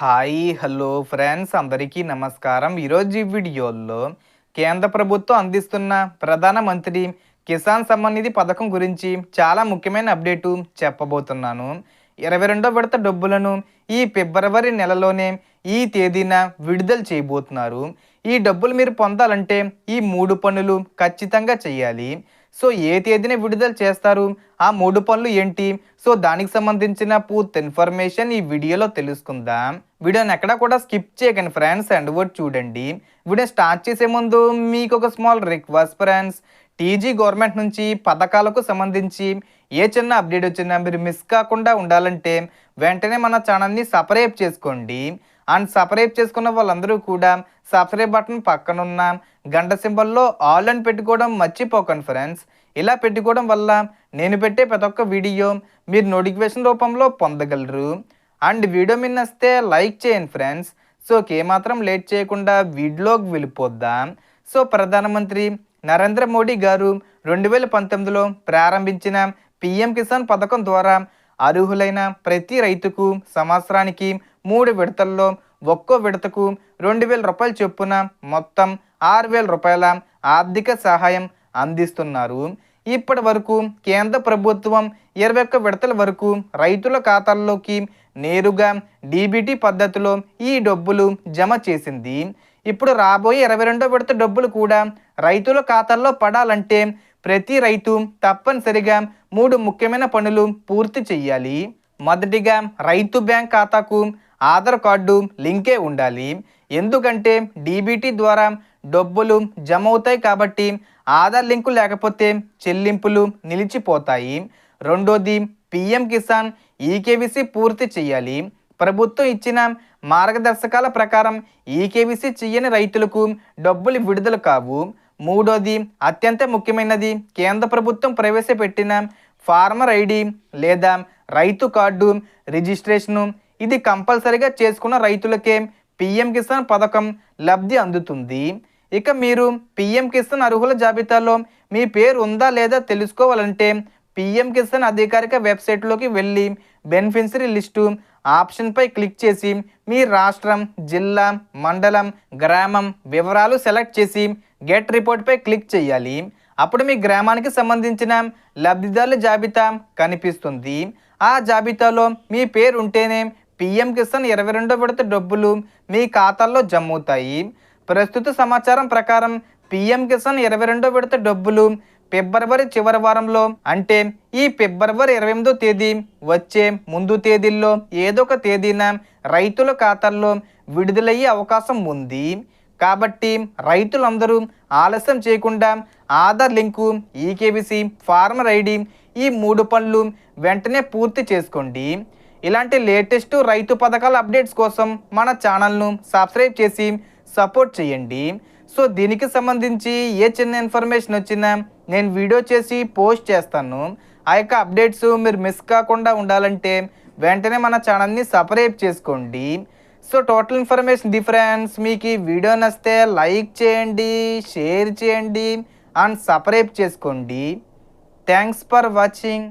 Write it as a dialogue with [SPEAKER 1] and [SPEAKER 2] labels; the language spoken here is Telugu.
[SPEAKER 1] హాయ్ హలో ఫ్రెండ్స్ అందరికీ నమస్కారం. ఈరోజు ఈ వీడియోలో కేంద్ర ప్రభుత్వం అందిస్తున్న ప్రధానమంత్రి కిసాన్ సమ్మాన్ నిధి పథకం గురించి చాలా ముఖ్యమైన అప్డేటు చెప్పబోతున్నాను. 22వ విడత డబ్బులను ఈ ఫిబ్రవరి నెలలోనే ఈ తేదీన విడుదల చేయబోతున్నారు. ఈ డబ్బులు మీరు పొందాలంటే ఈ 3 పనులు ఖచ్చితంగా చేయాలి. సో ఏ తేదీన విడుదల చేస్తారు, ఆ 3 పనులు ఏంటి, సో దానికి సంబంధించిన పూర్తి ఇన్ఫర్మేషన్ ఈ వీడియోలో తెలుసుకుందాం. వీడియోని ఎక్కడా కూడా స్కిప్ చేయకండి ఫ్రెండ్స్, అండ్ వర్డ్ చూడండి. వీడియో స్టార్ట్ చేసే ముందు మీకు ఒక small request friends, TG government నుంచి పథకాలకు సంబంధించి ఏ చిన్న అప్డేట్ వచ్చినా మీరు మిస్ కాకుండా ఉండాలంటే వెంటనే మన ఛానల్ని సబ్స్క్రైబ్ చేసుకోండి. అండ్ సబ్స్క్రైబ్ చేసుకున్న వాళ్ళందరూ కూడా సబ్స్క్రైబ్ బటన్ పక్కనున్న గంట సింబల్లో ఆల్ అని పెట్టుకోవడం మర్చిపోకండి ఫ్రెండ్స్. ఇలా పెట్టుకోవడం వల్ల నేను పెట్టే ప్రతి ఒక్క వీడియో మీరు నోటిఫికేషన్ రూపంలో పొందగలరు. అండ్ వీడియో మీద నచ్చితే లైక్ చేయండి ఫ్రెండ్స్. సో ఏమాత్రం లేట్ చేయకుండా వీడియోకి వెళ్ళిపోద్దాం. సో ప్రధానమంత్రి నరేంద్ర మోడీ గారు 2019లో ప్రారంభించిన పిఎం కిసాన్ పథకం ద్వారా అర్హులైన ప్రతి రైతుకు సంవత్సరానికి 3 విడతల్లో ఒక్కో విడతకు 2,000 రూపాయలు చొప్పున మొత్తం 6,000 రూపాయల ఆర్థిక సహాయం అందిస్తున్నారు. ఇప్పటి వరకు కేంద్ర ప్రభుత్వం 21 విడతల వరకు రైతుల ఖాతాల్లోకి నేరుగా డీబీటీ పద్ధతిలో ఈ డబ్బులు జమ చేసింది. ఇప్పుడు రాబోయే 22వ విడత డబ్బులు కూడా రైతుల ఖాతాల్లో పడాలంటే ప్రతి రైతు తప్పనిసరిగా 3 ముఖ్యమైన పనులు పూర్తి చేయాలి. మొదటిగా రైతు బ్యాంక్ ఖాతాకు ఆధార్ కార్డు లింకే ఉండాలి. ఎందుకంటే డీబీటీ ద్వారా డబ్బులు జమ అవుతాయి కాబట్టి ఆధార్ లింకు లేకపోతే చెల్లింపులు నిలిచిపోతాయి. రెండోది పిఎం కిసాన్ ఈకేవీసీ పూర్తి చేయాలి. ప్రభుత్వం ఇచ్చిన మార్గదర్శకాల ప్రకారం ఈకేవీసీ చేయని రైతులకు డబ్బులు విడుదల కావు. మూడోది అత్యంత ముఖ్యమైనది, కేంద్ర ప్రభుత్వం ప్రవేశపెట్టిన ఫార్మర్ ఐడి లేదా రైతు కార్డు రిజిస్ట్రేషను. ఇది కంపల్సరీగా చేసుకున్న రైతులకే పిఎం కిసాన్ పథకం లబ్ధి అందుతుంది. ఇక మీరు పిఎం కిసాన్ అర్హుల జాబితాలో మీ పేరు ఉందా లేదా తెలుసుకోవాలంటే పిఎం కిసాన్ అధికారిక వెబ్సైట్లోకి వెళ్ళి బెనిఫిషరీ లిస్టు ఆప్షన్పై క్లిక్ చేసి మీ రాష్ట్రం, జిల్లా, మండలం, గ్రామం వివరాలు సెలెక్ట్ చేసి గెట్ రిపోర్ట్పై క్లిక్ చేయాలి. అప్పుడు మీ గ్రామానికి సంబంధించిన లబ్ధిదారుల జాబితా కనిపిస్తుంది. ఆ జాబితాలో మీ పేరు ఉంటేనే పిఎం కిసాన్ 22వ విడత డబ్బులు మీ ఖాతాల్లో జమ అవుతాయి. ప్రస్తుత సమాచారం ప్రకారం పిఎం కిసాన్ 22వ విడత డబ్బులు ఫిబ్రవరి చివరి వారంలో, అంటే ఈ ఫిబ్రవరి 28వ తేదీ వచ్చే ముందు తేదీల్లో ఏదో ఒక తేదీన రైతుల ఖాతాల్లో విడుదలయ్యే అవకాశం ఉంది. కాబట్టి రైతులందరూ ఆలస్యం చేయకుండా ఆధార్ లింకు, ఈకేవీసీ, ఫార్మర్ ఐడి ఈ 3 పనులు వెంటనే పూర్తి చేసుకోండి. ఇలాంటి లేటెస్ట్ రైతు పథకాల అప్డేట్స్ కోసం మన ఛానల్ను సబ్స్క్రైబ్ చేసి సపోర్ట్ చేయండి. సో దీనికి సంబంధించి ఏ చిన్న ఇన్ఫర్మేషన్ వచ్చినా నేను వీడియో చేసి పోస్ట్ చేస్తాను. ఆ యొక్క అప్డేట్స్ మీరు మిస్ కాకుండా ఉండాలంటే వెంటనే మన ఛానల్ని సబ్స్క్రైబ్ చేసుకోండి. So total information difference. మీకు ఈ వీడియో నచ్చితే లైక్ చేయండి, షేర్ చేయండి అండ్ సబ్స్క్రైబ్ చేసుకోండి. Thanks for watching.